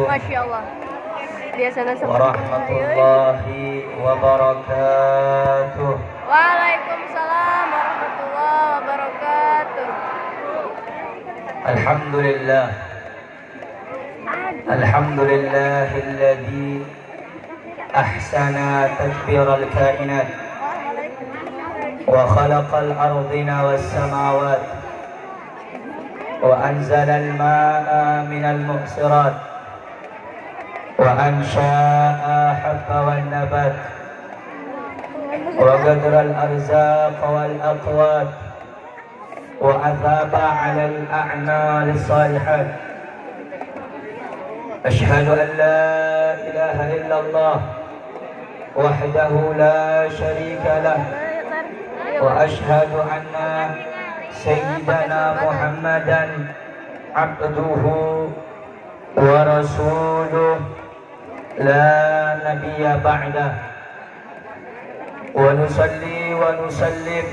Masya Allah. Warahmatullahi wabarakatuh. Waalaikumsalam warahmatullahi wabarakatuh. Alhamdulillah. Alhamdulillahilladzi ahsana tadbiral kainat wa khalaqal ardina was samawat wa anzalal ma'a minal muqsirat وأنشاء حب والنبات وقدر الأرزاق والأقوات وأثاب على الأعمال الصالحات. أشهد أن لا إله إلا الله وحده لا شريك له وأشهد أن سيدنا محمدا عبده ورسوله لا نبي بعده ونصلي ونسلم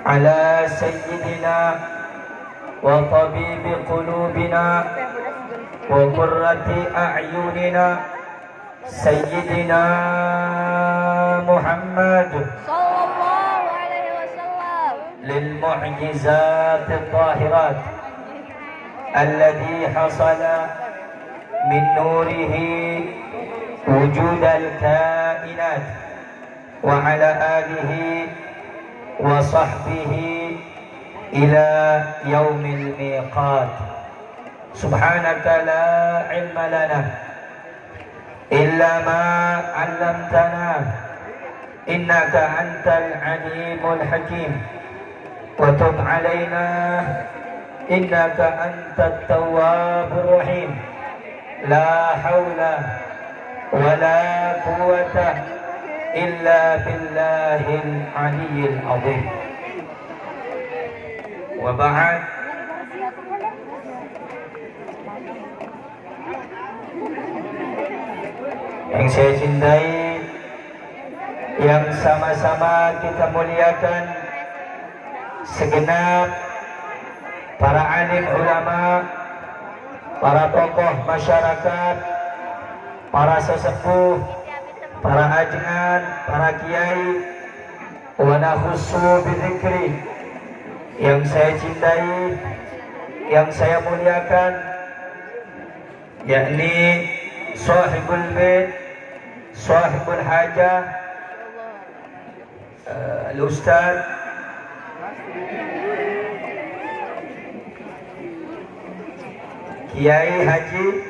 على سيدنا وطبيب قلوبنا وقرة أعيننا سيدنا محمد صلى الله عليه وسلم للمعجزات الظاهرات الذي حصل من نوره وجود الكائنات وعلى آله وصحبه إلى يوم الميقات. سبحانك لا علم لنا إلا ما علمتنا إنك أنت العليم الحكيم وتب علينا إنك أنت التواب الرحيم. لا حول ولا قوة إلا بالله العلي العظيم. وبعد. Yang saya cintai, yang sama-sama kita muliakan, segenap para alim ulama, para tokoh masyarakat, para sesepuh, para ajengan, para kiai, wa nakhussu bidzikri, yang saya cintai, yang saya muliakan, yakni sahibul bait, sahibul hajah, al-ustaz Kiai Haji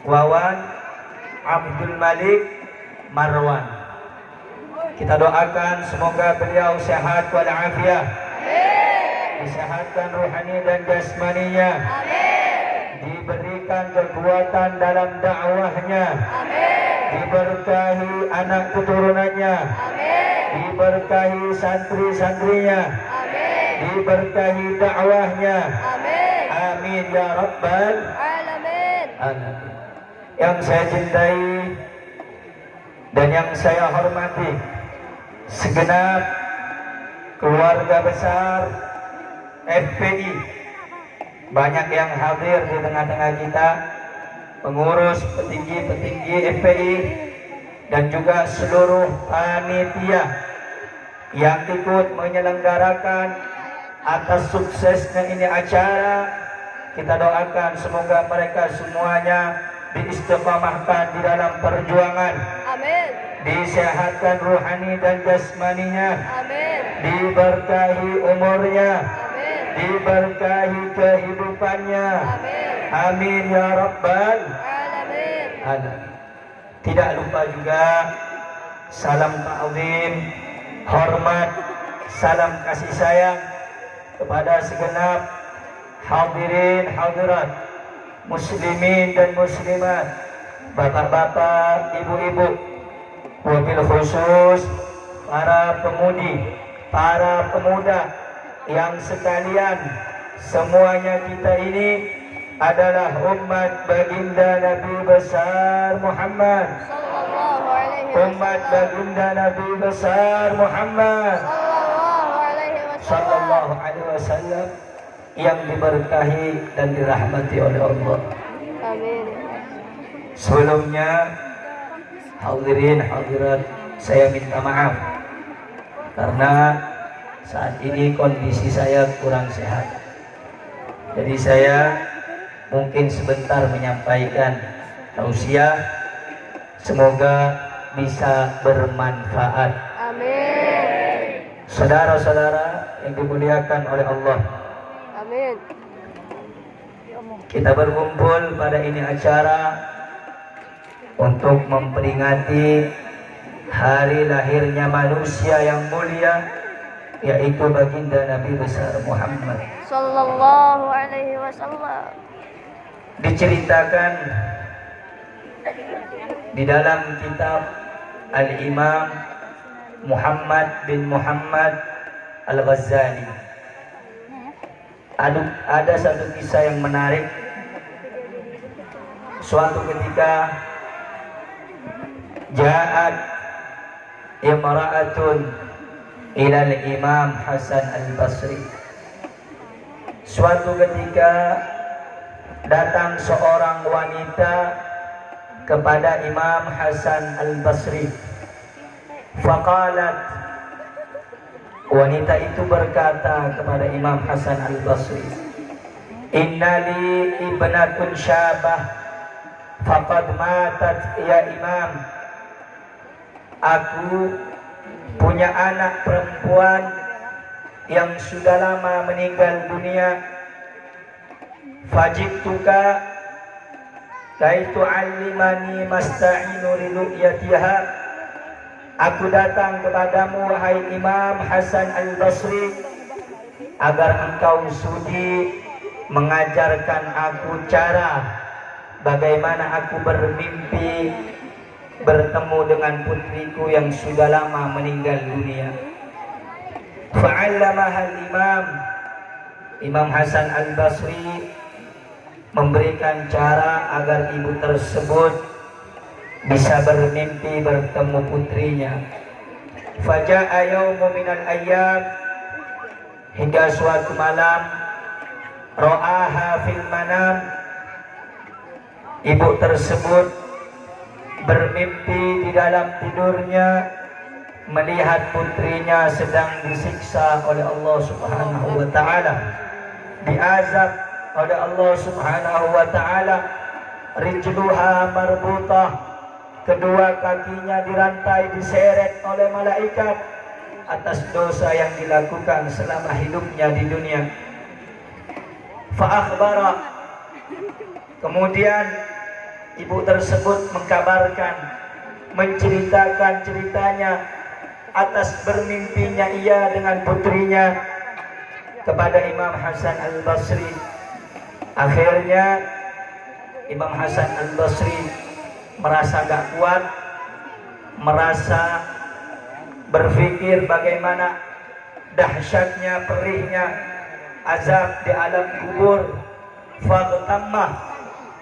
Wawan Abdul Malik Marwan. Kita doakan semoga beliau sehat walafiat, disehatkan rohani dan jasmaninya, diberikan kekuatan dalam dakwahnya, diberkahi anak keturunannya, diberkahi santri-santrinya, diberkahi dakwahnya. Amin ya rabbal alamin. Yang saya cintai dan yang saya hormati, segenap keluarga besar FPI, banyak yang hadir di tengah-tengah kita, pengurus, petinggi-petinggi FPI, dan juga seluruh panitia yang ikut menyelenggarakan atas suksesnya ini acara. Kita doakan semoga mereka semuanya diistiqamahkan di dalam perjuangan. Amin. Disehatkan rohani dan jasmaninya. Amin. Diberkahi umurnya. Amin. Diberkahi kehidupannya. Amin. Amin ya rabbal Alamin. alamin. Tidak lupa juga salam ta'zim, hormat, salam kasih sayang kepada segenap hadirin hadirat, muslimin dan muslimat, bapak-bapak, ibu-ibu, wabil khusus para pemudi, para pemuda yang sekalian, semuanya kita ini adalah umat baginda Nabi besar Muhammad. Umat baginda Nabi besar Muhammad sallallahu alaihi wasallam yang diberkahi dan dirahmati oleh Allah. Amin. Sebelumnya hadirin hadirat, saya minta maaf karena saat ini kondisi saya kurang sehat. Jadi saya mungkin sebentar menyampaikan tausiah, semoga bisa bermanfaat. Amin. Saudara-saudara yang dimuliakan oleh Allah, Amin. kita berkumpul pada ini acara untuk memperingati hari lahirnya manusia yang mulia, yaitu baginda Nabi besar Muhammad. Sallallahu alaihi wasallam. Diceritakan di dalam kitab Al-Imam Muhammad bin Muhammad Al-Ghazali, ada satu kisah yang menarik. Suatu ketika ja'at imra'atun ila al-Imam Hasan al-Basri. Suatu ketika datang seorang wanita kepada Imam Hasan al-Basri. Faqalat, wanita itu berkata kepada Imam Hasan al-Basri, innali ibnatun syabah faqad matat ya Imam. Aku punya anak perempuan yang sudah lama meninggal dunia. Fajibtuka kaitu allimani masta'inu liru'yatiha. Aku datang kepadamu wahai Imam Hasan al-Basri agar engkau sudi mengajarkan aku cara bagaimana aku bermimpi bertemu dengan putriku yang sudah lama meninggal dunia. Fa'allamaha al-Imam. Imam Hasan al-Basri memberikan cara agar ibu tersebut bisa bermimpi bertemu putrinya. Faja'a yawmu minal ayyam, hingga suatu malam, ra'aha fil manam, ibu tersebut bermimpi di dalam tidurnya melihat putrinya sedang disiksa oleh Allah Subhanahu wa taala, diazab oleh Allah Subhanahu wa taala. Rijluha marbutah, kedua kakinya dirantai, diseret oleh malaikat atas dosa yang dilakukan selama hidupnya di dunia. Fa akhbara, kemudian ibu tersebut mengkabarkan, menceritakan ceritanya atas bermimpinya ia dengan putrinya kepada Imam Hasan al-Basri. Akhirnya Imam Hasan al-Basri merasa gak kuat, merasa berpikir bagaimana dahsyatnya, perihnya azab di alam kubur. Faqtammah,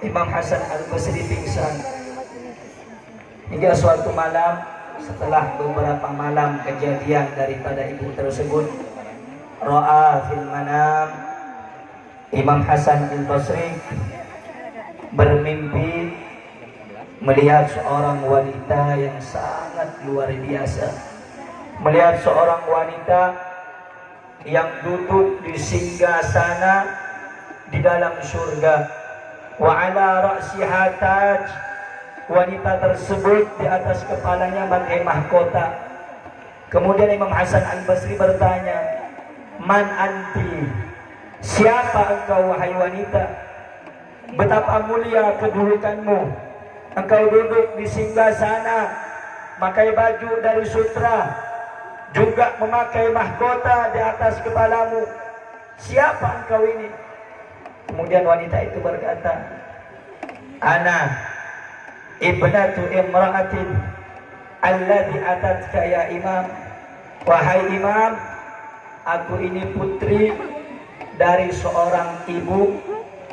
Imam Hasan al-Basri pingsan. Hingga suatu malam, setelah beberapa malam kejadian daripada ibu tersebut, ra'a fil manam, Imam Hasan al-Basri bermimpi melihat seorang wanita yang sangat luar biasa. Melihat seorang wanita yang duduk di singgasana di dalam surga. Wa ala ra'siha taj, wanita tersebut di atas kepalanya bangkai mahkota. Kemudian Imam Hasan al-Basri bertanya, man anti, siapa engkau wahai wanita? Betapa mulia kedudukanmu. Engkau duduk di singgasana, memakai baju dari sutra, juga memakai mahkota di atas kepalamu. Siapa engkau ini? Kemudian wanita itu berkata, ana ibnatu imra'atin alladhi atatka ya Imam. Wahai Imam, aku ini putri dari seorang ibu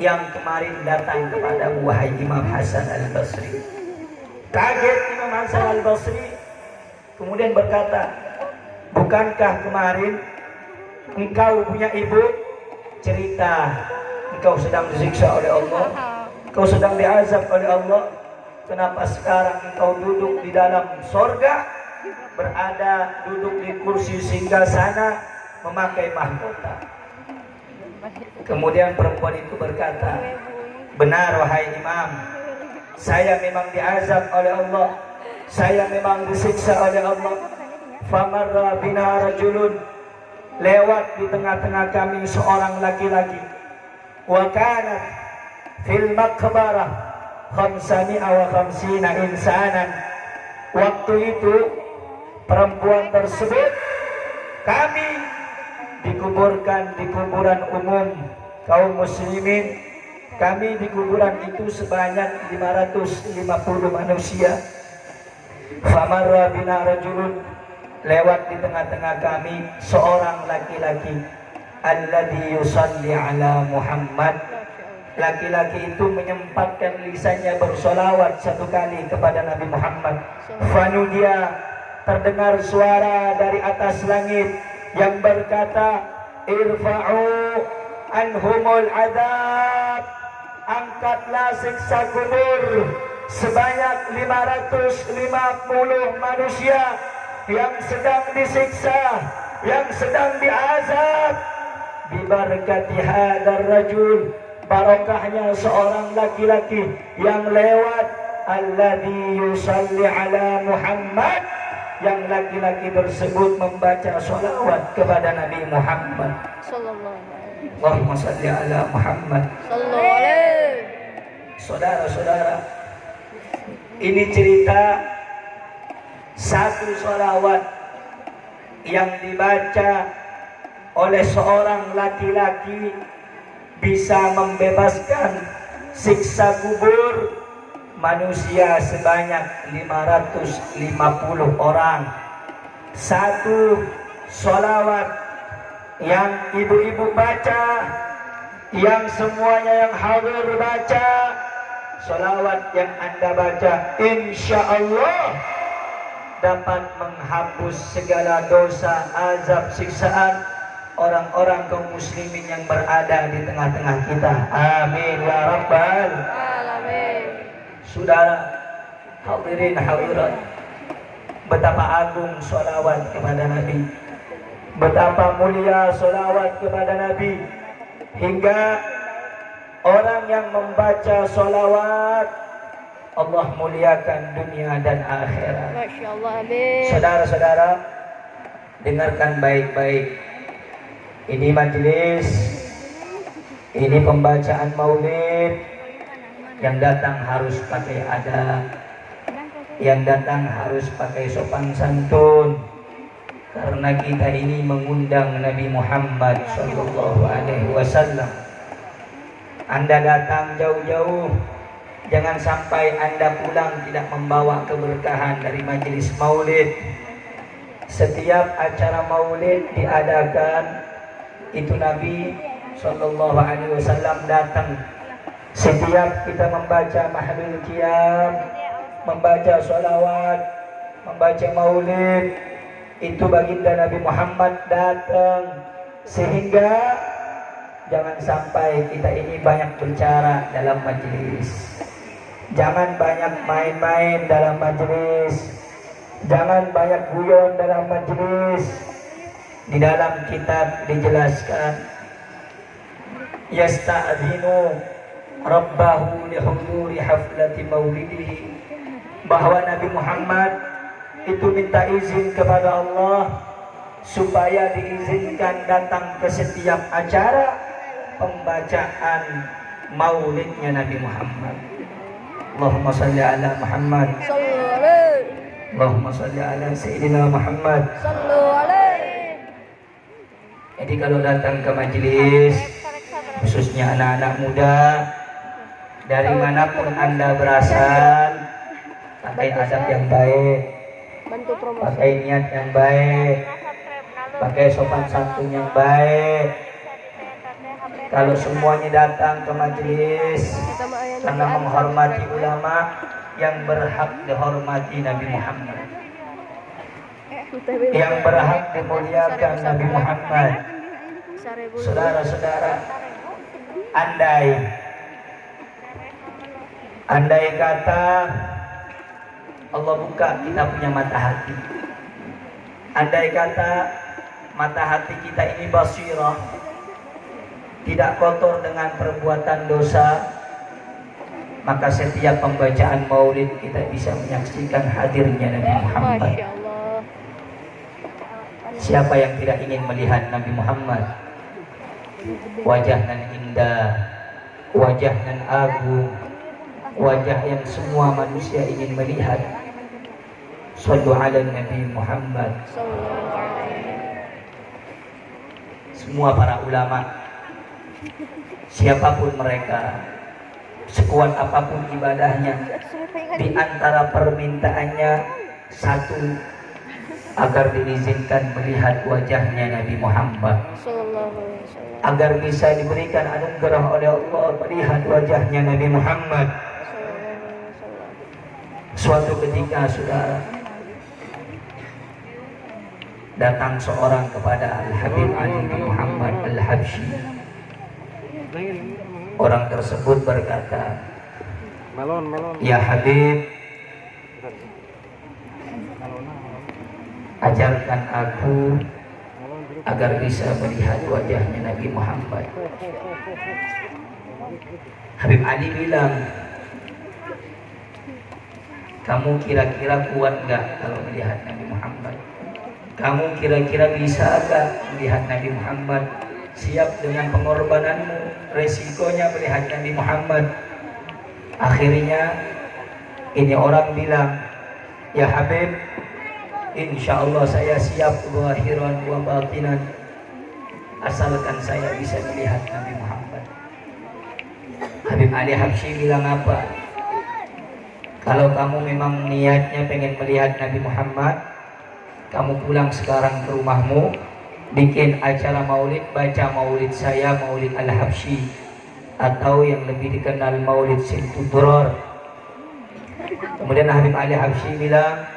yang kemarin datang kepadamu wahai Imam Hasan al-Basri. Kaget Imam Hasan al-Basri, kemudian berkata, bukankah kemarin engkau punya ibu cerita engkau sedang disiksa oleh Allah? Kau sedang diazab oleh Allah. Kenapa sekarang engkau duduk di dalam sorga, berada duduk di kursi singgasana, memakai mahkota? Kemudian perempuan itu berkata, benar wahai imam, saya memang diazab oleh Allah, saya memang disiksa oleh Allah. Famarra bina rajulun, lewat di tengah-tengah kami seorang laki-laki. Wa kanat fil maqbarah khamsami'a wa khamsina insanan. Waktu itu perempuan tersebut kami dikuburkan di kuburan umum kaum muslimin. Kami di kuburan itu sebanyak 550 manusia. Famarra bina rajulun, lewat di tengah-tengah kami seorang laki-laki. Alladhi yusalli ala Muhammad. Laki-laki itu menyempatkan lisannya bersolawat satu kali kepada Nabi Muhammad. Fanudia, terdengar suara dari atas langit yang berkata, irfa'u anhumul adab, angkatlah siksa kubur. Sebanyak 550 manusia yang sedang disiksa, yang sedang diazab. Bibarakati hadar rajul, barokahnya seorang laki-laki yang lewat. Alladhi yusalli ala Muhammad, yang laki-laki tersebut membaca sholawat kepada Nabi Muhammad. Allahumma salli ala Muhammad. Saudara-saudara, ini cerita satu sholawat yang dibaca oleh seorang laki-laki bisa membebaskan siksa kubur manusia sebanyak 550 orang. Satu sholawat yang ibu-ibu baca, yang semuanya yang hadir baca, sholawat yang Anda baca, insya Allah dapat menghapus segala dosa, azab, siksaan orang-orang kaum muslimin yang berada di tengah-tengah kita. Amin ya rabbal alamin. Saudara hadirin hadirat, betapa agung sholawat kepada Nabi, betapa mulia sholawat kepada Nabi, hingga orang yang membaca sholawat Allah muliakan dunia dan akhirat. Masya Allah, amin. Saudara-saudara, dengarkan baik-baik. Ini majelis, ini pembacaan maulid. Yang datang harus pakai adab, yang datang harus pakai sopan santun, karena kita ini mengundang Nabi Muhammad SAW. Anda datang jauh-jauh, jangan sampai Anda pulang tidak membawa keberkahan dari majelis maulid. Setiap acara maulid diadakan, itu Nabi SAW datang. Setiap kita membaca mahlul qiyam, membaca sholawat, membaca maulid, itu baginda Nabi Muhammad datang. Sehingga jangan sampai kita ini banyak bicara dalam majelis, jangan banyak main-main dalam majelis, jangan banyak guyon dalam majelis. Di dalam kitab dijelaskan, yasta'dzinu rabbahu lihuduri haflati maulidihi, bahwa Nabi Muhammad itu minta izin kepada Allah supaya diizinkan datang ke setiap acara pembacaan maulidnya Nabi Muhammad. Allahumma salli ala Muhammad. Allahumma salli ala Sayyidina Muhammad. Jadi kalau datang ke majelis, khususnya anak-anak muda, dari manapun Anda berasal, pakai adab yang baik, pakai niat yang baik, pakai sopan santun yang baik. Kalau semuanya datang ke majelis karena menghormati ulama yang berhak dihormati Nabi Muhammad, yang berhak dimuliakan Nabi Muhammad. Saudara-saudara, andai Andai kata Allah buka kita punya mata hati, andai kata mata hati kita ini basirah, tidak kotor dengan perbuatan dosa, maka setiap pembacaan maulid kita bisa menyaksikan hadirnya Nabi Muhammad. Masya Allah. Siapa yang tidak ingin melihat Nabi Muhammad? Wajah nan indah, wajah nan agung, wajah yang semua manusia ingin melihat. Shallu ala Nabi Muhammad. Sallallahu alaihi. Semua para ulama, siapapun mereka, sekuat apapun ibadahnya, di antara permintaannya satu, agar diizinkan melihat wajahnya Nabi Muhammad, Sallallahu alaihi wasallam. agar bisa diberikan anugerah oleh Allah melihat wajahnya Nabi Muhammad. Sallallahu alaihi wasallam. Suatu ketika, saudara, datang seorang kepada Al-Habib Ali bin Muhammad Al-Habsyi. Orang tersebut berkata, "Ya Habib, ajarkan aku agar bisa melihat wajahnya Nabi Muhammad." Habib Ali bilang, "Kamu kira-kira kuat nggak kalau melihat Nabi Muhammad? Kamu kira-kira bisa nggak melihat Nabi Muhammad? Siap dengan pengorbananmu, resikonya melihat Nabi Muhammad?" Akhirnya ini orang bilang, "Ya Habib, insya Allah saya siap zahiran wa batinan, asalkan saya bisa melihat Nabi Muhammad." Habib Ali Habsyi bilang apa? "Kalau kamu memang niatnya pengen melihat Nabi Muhammad, kamu pulang sekarang ke rumahmu, bikin acara maulid, baca maulid saya, maulid Al-Habsyi, atau yang lebih dikenal maulid Situdror." Kemudian Habib Ali Habsyi bilang,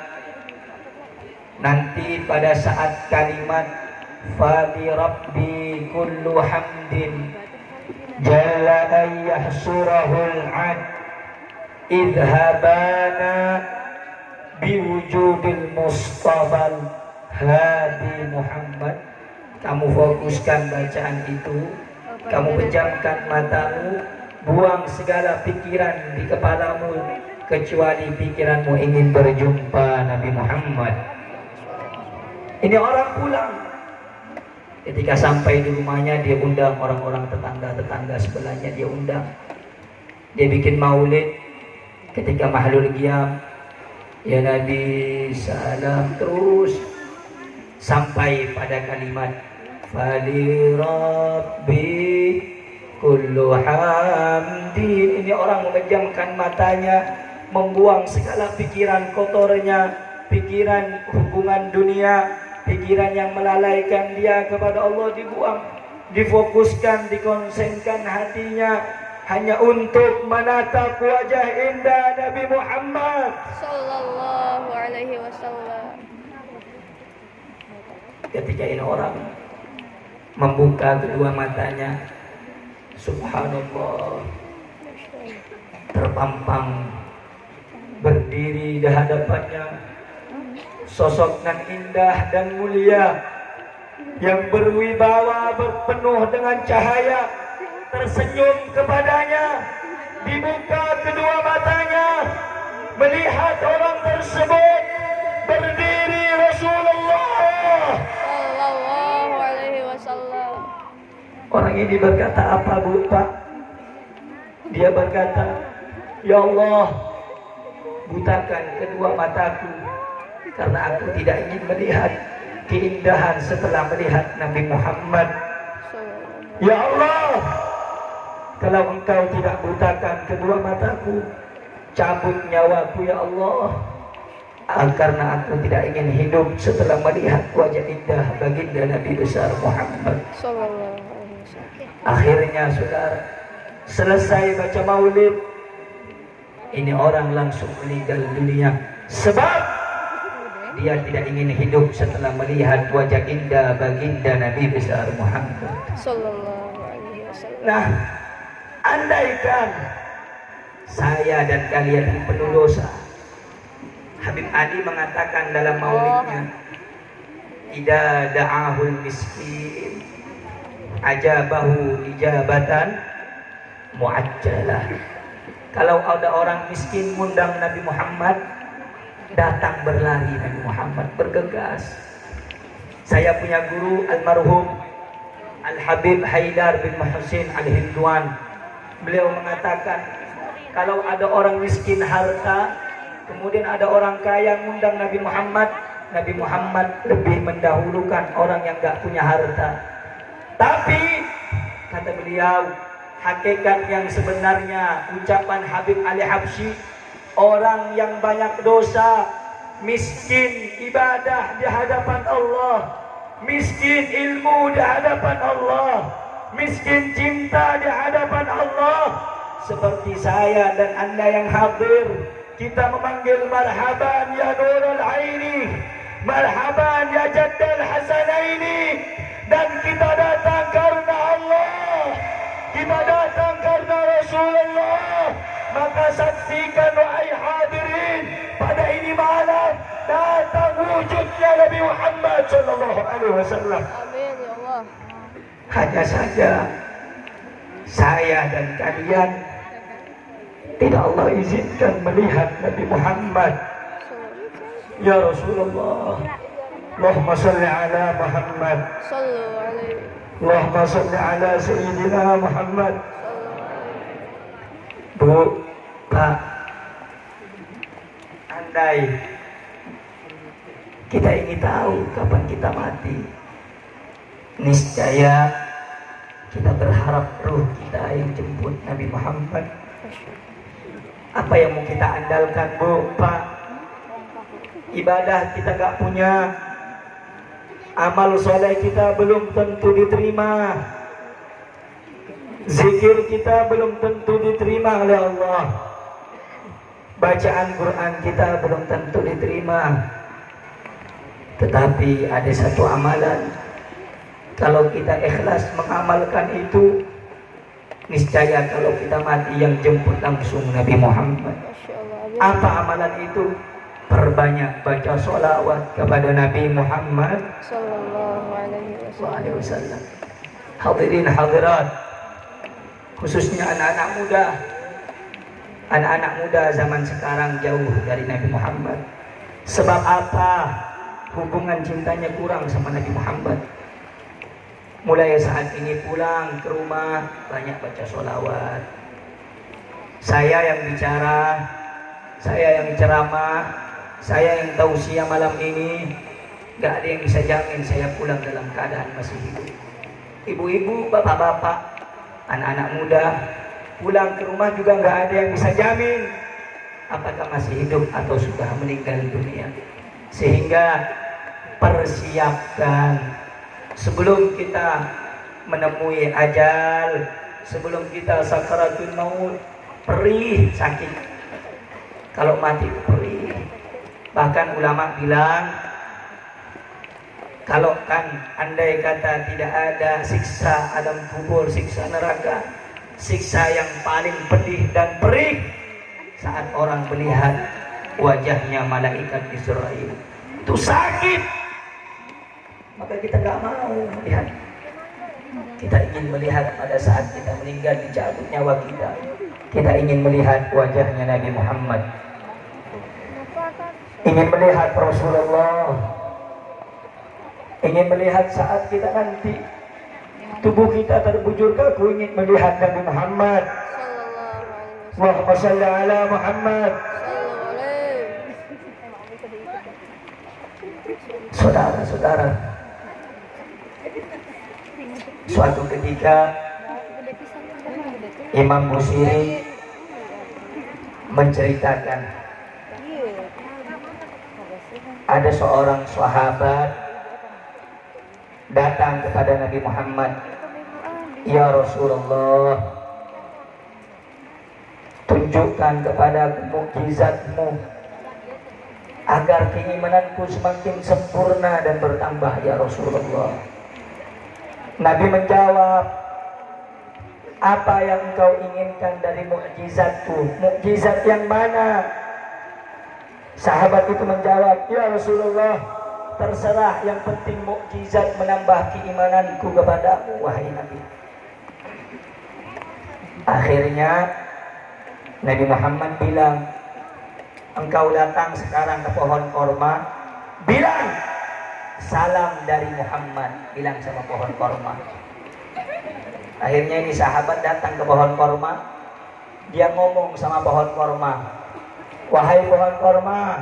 "Nanti pada saat kalimat Fali Rabbi kullu hamdin Jalla ayyahsurahul ad idhabana biwujudil Mustafal Hadi Muhammad." Kamu fokuskan bacaan itu, kamu pejamkan matamu, buang segala pikiran di kepalamu kecuali pikiranmu ingin berjumpa Nabi Muhammad. Ini orang pulang. Ketika sampai di rumahnya, dia undang orang-orang tetangga sebelahnya, dia undang. Dia bikin maulid. Ketika mahlul qiyam, ya Nabi salam, terus sampai pada kalimat Fali Rabbi kullu hamdin. Ini orang memejamkan matanya, membuang segala pikiran kotornya, pikiran hubungan dunia, pikiran yang melalaikan dia kepada Allah dibuang, difokuskan, dikonsenkan hatinya hanya untuk menatap wajah indah Nabi Muhammad Sallallahu alaihi wasallam. Ketika ini orang membuka kedua matanya, subhanallah, terpampang berdiri di hadapannya sosok nan indah dan mulia yang berwibawa, berpenuh dengan cahaya, tersenyum kepadanya. Dibuka kedua matanya, melihat orang tersebut berdiri Rasulullah Sallallahu alaihi wasallam. Orang ini berkata apa, Bu, Pak? Dia berkata, "Ya Allah, butakan kedua mataku karena aku tidak ingin melihat keindahan setelah melihat Nabi Muhammad. Ya Allah, kalau Engkau tidak butakan kedua mataku, cabut nyawaku ya Allah, karena aku tidak ingin hidup setelah melihat wajah indah baginda Nabi besar Muhammad." Sallallahu alaihi wasallam. Akhirnya saudara, selesai baca maulid, ini orang langsung meninggal dunia sebab dia tidak ingin hidup setelah melihat wajah indah baginda Nabi besar Muhammad. Sallallahu alaihi wasallam. Nah, andaikan saya dan kalian ini penuh dosa. Habib Ali mengatakan dalam maulidnya, "Idza da'ahul miskin ajabahu ijabatan muajjalah." Kalau ada orang miskin ngundang Nabi Muhammad, datang berlari Nabi Muhammad, bergegas. Saya punya guru almarhum Al-Habib Haidar bin Muhsin Al-Hindwan. Beliau mengatakan, kalau ada orang miskin harta, kemudian ada orang kaya ngundang Nabi Muhammad lebih mendahulukan orang yang gak punya harta. Tapi kata beliau, hakikat yang sebenarnya ucapan Habib Ali Habsyi, orang yang banyak dosa, miskin ibadah di hadapan Allah, miskin ilmu di hadapan Allah, miskin cinta di hadapan Allah, seperti saya dan anda yang hadir, kita memanggil marhaban ya nurul aini, marhaban ya jaddal hasanaini, dan kita datang karena Allah, kita datang karena Rasulullah. Maka saksikan wahai hadirin, pada ini malam datang wujudnya Nabi Muhammad sallallahu alaihi wasallam. Amin ya Allah. Hanya saja saya dan kalian tidak Allah izinkan melihat Nabi Muhammad. Ya Rasulullah, Allahumma salli ala Muhammad, Sallu alaihi. Allahumma salli ala Sayyidina Muhammad. Bu, Pak, andai kita ingin tahu kapan kita mati, niscaya kita berharap ruh kita yang jemput Nabi Muhammad. Apa yang mau kita andalkan, Bu, Pak? Ibadah kita gak punya, amal soleh kita belum tentu diterima, zikir kita belum tentu diterima oleh Allah, bacaan Quran kita belum tentu diterima. Tetapi ada satu amalan, kalau kita ikhlas mengamalkan itu, niscaya kalau kita mati yang jemput langsung Nabi Muhammad. Masya Allah. Amin. Apa amalan itu? Perbanyak baca sholawat kepada Nabi Muhammad Sallallahu alaihi SAW. Hadirin hadirat, khususnya anak-anak muda zaman sekarang jauh dari Nabi Muhammad. Sebab apa? Hubungan cintanya kurang sama Nabi Muhammad. Mulai saat ini pulang ke rumah banyak baca sholawat. Saya yang bicara, saya yang ceramah, saya yang tausiah malam ini. Gak ada yang bisa jamin saya pulang dalam keadaan masih hidup. Ibu-ibu, bapak-bapak, anak-anak muda pulang ke rumah juga gak ada yang bisa jamin apakah masih hidup atau sudah meninggal dunia. Sehingga persiapkan sebelum kita menemui ajal, sebelum kita sakaratul maut. Perih, sakit. Kalau mati perih. Bahkan ulama bilang, kalau kan andai kata tidak ada siksa alam kubur, siksa neraka, siksa yang paling pedih dan perih saat orang melihat wajahnya malaikat Israel. Itu sakit. Maka kita gak mau melihat. Kita ingin melihat pada saat kita meninggal, dicabut nyawa kita. Kita ingin melihat wajahnya Nabi Muhammad. Ingin melihat Rasulullah. Ingin melihat saat kita nanti tubuh kita terbujur kaku, ingin melihat Nabi Muhammad. Allahumma salli ala Muhammad. Saudara-saudara, suatu ketika Imam Busiri menceritakan ada seorang sahabat datang kepada Nabi Muhammad, "Ya Rasulullah, tunjukkan kepadaku mukjizatmu agar keimananku semakin sempurna dan bertambah, ya Rasulullah." Nabi menjawab, apa yang engkau inginkan dari mukjizatku? Mukjizat yang mana? Sahabat itu menjawab, ya Rasulullah, terserah, yang penting mukjizat menambah keimananku kepadamu, wahai Nabi. Akhirnya Nabi Muhammad bilang, engkau datang sekarang ke pohon korma, bilang salam dari Muhammad, bilang sama pohon korma. Akhirnya ini sahabat datang ke pohon korma, dia ngomong sama pohon korma, wahai pohon korma,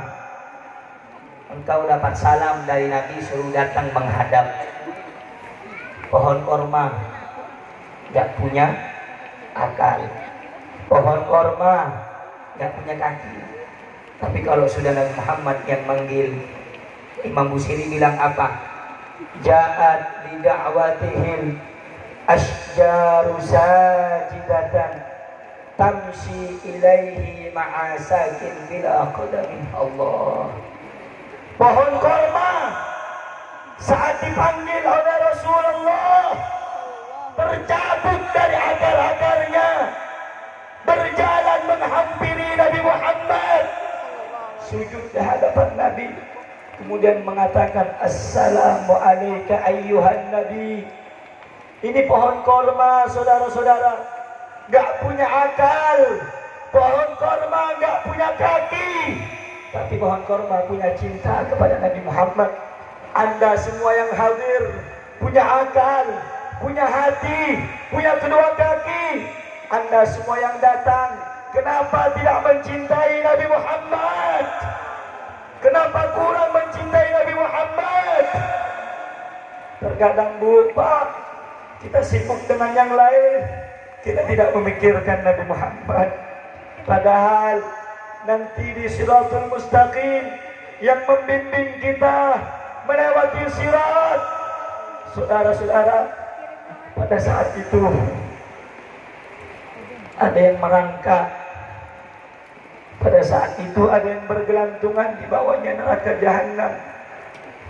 engkau dapat salam dari Nabi, suruh datang menghadap. Pohon korma gak punya akal, pohon korma gak punya kaki. Tapi kalau sudah Nabi Muhammad yang manggil, Imam Busiri bilang apa? Ja'at li da'watihim asjaru sajidatan tamshi ilaihi ma'asakin bila qadamin. Allah. Pohon korma saat dipanggil oleh Rasulullah tercabut dari akar-akarnya, berjalan menghampiri Nabi Muhammad, sujud di hadapan Nabi, kemudian mengatakan assalamu alayka ayyuhan Nabi. Ini pohon korma, saudara-saudara, gak punya akal, pohon korma gak punya kaki, tapi pohon korma punya cinta kepada Nabi Muhammad. Anda semua yang hadir punya akal, punya hati, punya kedua kaki. Anda semua yang datang, kenapa tidak mencintai Nabi Muhammad? Kenapa kurang mencintai Nabi Muhammad? Terkadang Pak, kita sibuk dengan yang lain, kita tidak memikirkan Nabi Muhammad. Padahal nanti di Siratul Mustaqim yang membimbing kita melewati sirat, saudara-saudara, pada saat itu ada yang merangkak, pada saat itu ada yang bergelantungan di bawahnya neraka jahanam,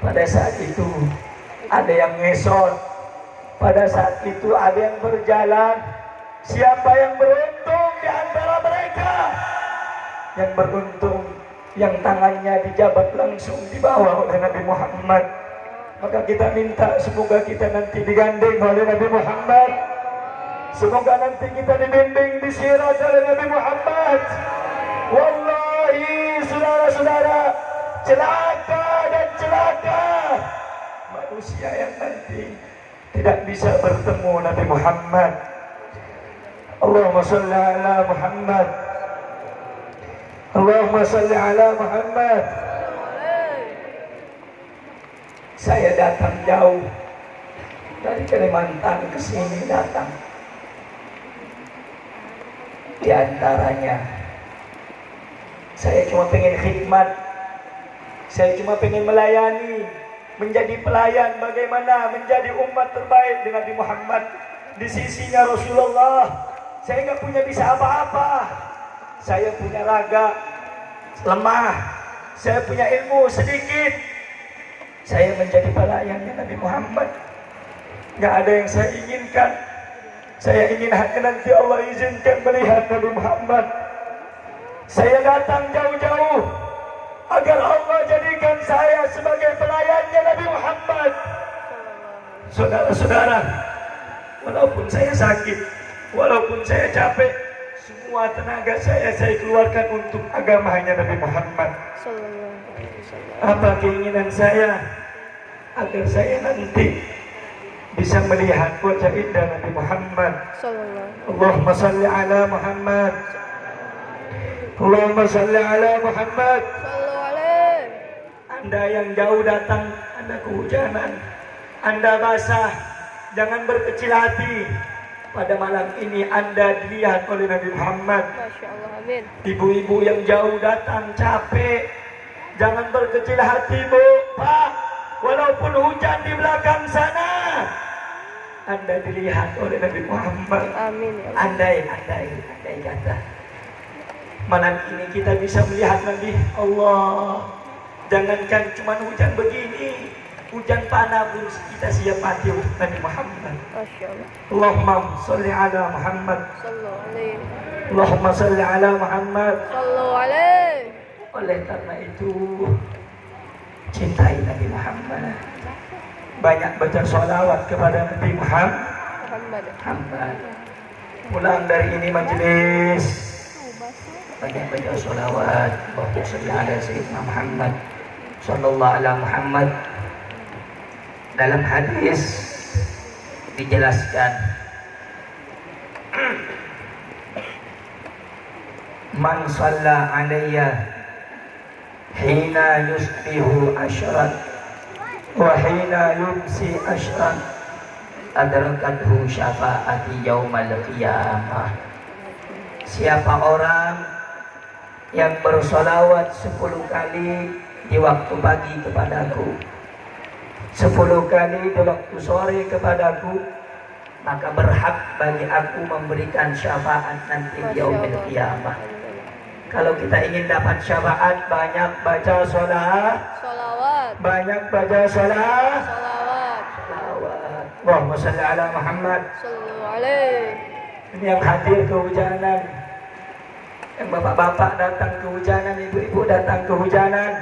pada saat itu ada yang ngesot, pada saat itu ada yang berjalan. Siapa yang beruntung di antara mereka? Yang beruntung yang tangannya dijabat langsung di bawah oleh Nabi Muhammad. Maka kita minta semoga kita nanti digandeng oleh Nabi Muhammad, semoga nanti kita dibimbing, disirat oleh Nabi Muhammad. Wallahi saudara-saudara, celaka dan celaka manusia yang nanti tidak bisa bertemu Nabi Muhammad. Allahumma salli ala Muhammad, Allahumma salli ala Muhammad. Saya datang jauh dari Kalimantan ke sini datang. Di antaranya saya cuma pengen khidmat, saya cuma pengen melayani, menjadi pelayan, bagaimana menjadi umat terbaik dengan Nabi Muhammad di sisinya Rasulullah. Saya nggak punya bisa apa-apa, saya punya raga lemah, saya punya ilmu sedikit. Saya menjadi pelayannya Nabi Muhammad. Nggak ada yang saya inginkan, saya ingin hanya nanti Allah izinkan melihat Nabi Muhammad. Saya datang jauh-jauh agar Allah jadikan saya sebagai pelayannya Nabi Muhammad. Saudara-saudara, walaupun saya sakit, walaupun saya capek, semua tenaga saya keluarkan untuk agamanya Nabi Muhammad. Apa keinginan saya? Agar saya nanti bisa melihat wajah indah Nabi Muhammad. Allahumma salli ala Muhammad, Allahumma salli ala Muhammad. Anda yang jauh datang, Anda kehujanan, Anda basah, jangan berkecil hati. Pada malam ini Anda dilihat oleh Nabi Muhammad. Masya Allah, amin. Ibu-ibu yang jauh datang capek, jangan berkecil hati Bu, Pak. Walaupun hujan di belakang sana, Anda dilihat oleh Nabi Muhammad. Amin ya Allah. Andai kata malam ini kita bisa melihat Nabi Allah. Jangankan cuma hujan begini, hujan panah pun kita siap mati untuk Nabi Muhammad. Masya Allah. Allahumma salli ala Muhammad. Sallu alaihi. Allahumma salli ala Muhammad. Sallu alaihi. Oleh karena itu, cintai Nabi Muhammad. Banyak baca sholawat kepada Nabi Muhammad. Muhammad. Pulang dari ini majelis, banyak baca sholawat. Allahumma salli ala Sayyidina Muhammad. Sallallahu ala Muhammad. Dalam hadis dijelaskan, man shalla alayya hina yusbihu ashran wa hina yumsi ashran adrakathu syafa'ati yaumal qiyamah. Siapa orang yang bersolawat 10 kali di waktu pagi kepadaku, 10 kali di waktu sore kepadaku, maka berhak bagi aku memberikan syafaat nanti yaumil qiyamah. Kalau kita ingin dapat syafaat, banyak baca sholawat. Banyak baca sholawat. Allahumma shalli ala Muhammad. Sallu alaihi. Ini yang hadir kehujanan, yang bapak-bapak datang kehujanan, ibu-ibu datang kehujanan,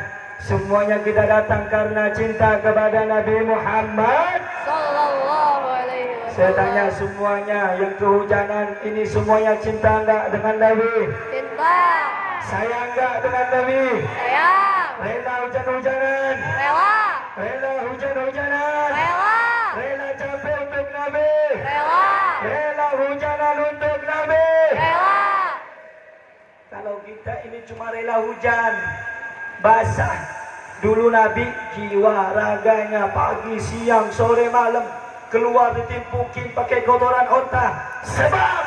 semuanya kita datang karena cinta kepada Nabi Muhammad Sallallahu alaihi wasallam. Saya tanya semuanya yang kehujanan ini, semuanya cinta enggak dengan Nabi? Cinta. Sayang enggak dengan Nabi? Sayang. Rela hujan-hujanan? Rela. Rela hujan-hujanan? Rela. Rela capek untuk Nabi? Rela. Rela hujanan untuk Nabi? Rela. Kalau kita ini cuma rela hujan basah, dulu Nabi jiwa raganya pagi, siang, sore, malam keluar ditimpukin pakai kotoran onta. Sebab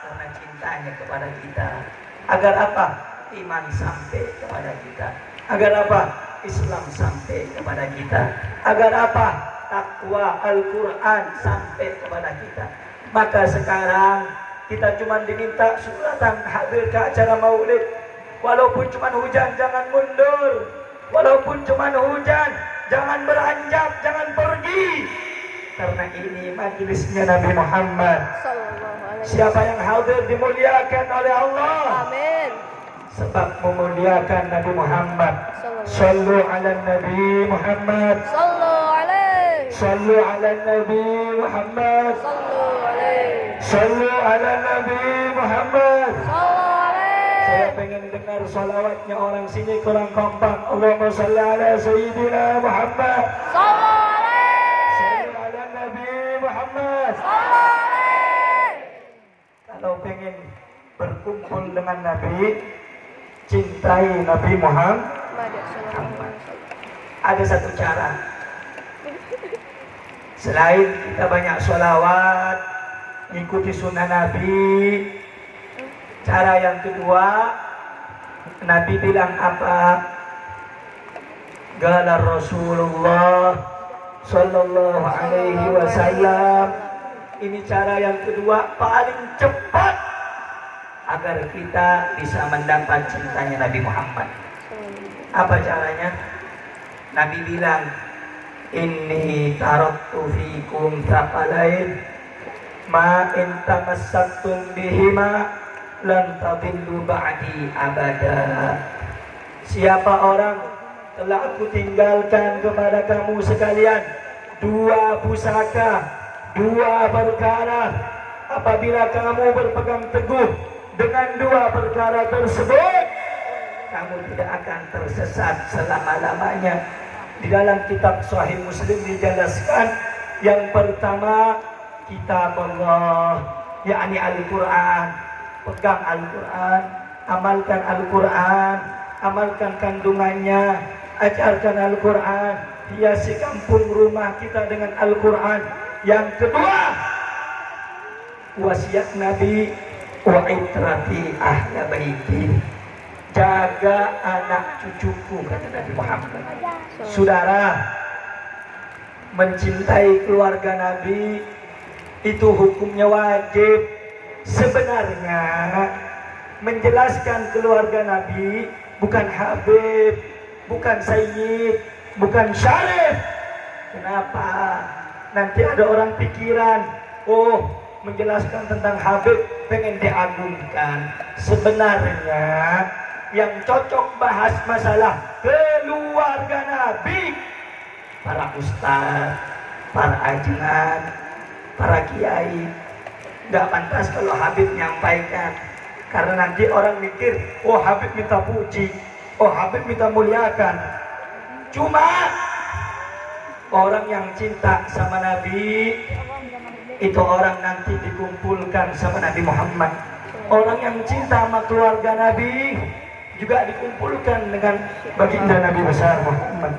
karena cintanya kepada kita. Agar apa? Iman sampai kepada kita. Agar apa? Islam sampai kepada kita. Agar apa? Takwa Al-Quran sampai kepada kita. Maka sekarang kita cuma diminta suruh datang hadir ke acara maulid. Walaupun cuma hujan, jangan mundur. Walaupun cuma hujan, jangan beranjak, jangan pergi. Karena ini majelisnya Nabi Muhammad. Sallallahu alaihi. Siapa yang hadir dimuliakan oleh Allah. Amin. Sebab memuliakan Nabi Muhammad. Sallallahu Sallu ala Nabi Muhammad. Sallu alaihi. Sallu ala Nabi Muhammad. Sallu alaihi. Sallu ala Nabi Muhammad. Sallu alaihi. Saya pengen dengar salawatnya orang sini kurang kompak. Allahumma salli ala Sayyidina Muhammad. Sallu alaihi. Sallu ala Nabi Muhammad. Sallu alaihi. Kalau pengen berkumpul dengan Nabi, cintai Nabi Muhammad. Ada satu cara. Selain kita banyak sholawat, ikuti sunnah Nabi, cara yang kedua, Nabi bilang apa? Gala Rasulullah Sallallahu Alaihi Wasallam. Ini cara yang kedua paling cepat agar kita bisa mendapat cintanya Nabi Muhammad. Apa caranya? Nabi bilang, inni taraktu fikum thaqalain ma in tamassaktum bihima lan tadillu ba'di abada. Siapa orang telah aku tinggalkan kepada kamu sekalian dua pusaka, dua perkara, apabila kamu berpegang teguh dengan dua perkara tersebut, kamu tidak akan tersesat selama-lamanya. Di dalam kitab Sahih Muslim dijelaskan, yang pertama kitab Allah, yakni Al-Quran. Pegang Al-Quran, amalkan Al-Quran, amalkan kandungannya, ajarkan Al-Quran, hiasi kampung rumah kita dengan Al-Quran. Yang kedua, wasiat Nabi, wa itrati ahla baiti, jaga anak cucuku, kata Nabi Muhammad. Saudara, mencintai keluarga Nabi itu hukumnya wajib. Sebenarnya menjelaskan keluarga Nabi bukan Habib, bukan Sayyid, bukan syarif. Kenapa? Nanti ada orang pikiran, oh menjelaskan tentang Habib pengen diagungkan. Sebenarnya yang cocok bahas masalah keluarga Nabi, para ustaz, para ajian, para kiai. Gak pantas kalau Habib nyampaikan, karena nanti orang mikir, oh Habib minta puji, oh Habib minta muliakan. Cuma orang yang cinta sama Nabi itu orang nanti dikumpulkan sama Nabi Muhammad. Orang yang cinta sama keluarga Nabi juga dikumpulkan dengan baginda Nabi besar Muhammad.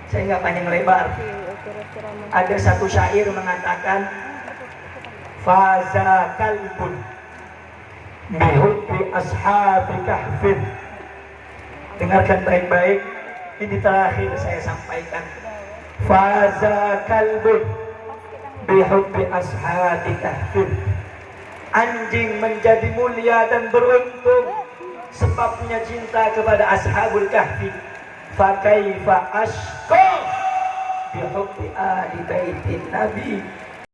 Saya nggak panjang lebar. Ada satu syair mengatakan, faza kalbun bihubbi ashabi kahfin. Dengarkan baik-baik, ini terakhir saya sampaikan. Faza kalbun bihubbi ashabi kahfin. Anjing menjadi mulia dan beruntung sebabnya cinta kepada ashabul kahfi. Fa kaifa ashqa bihubbi ahli baitin nabi.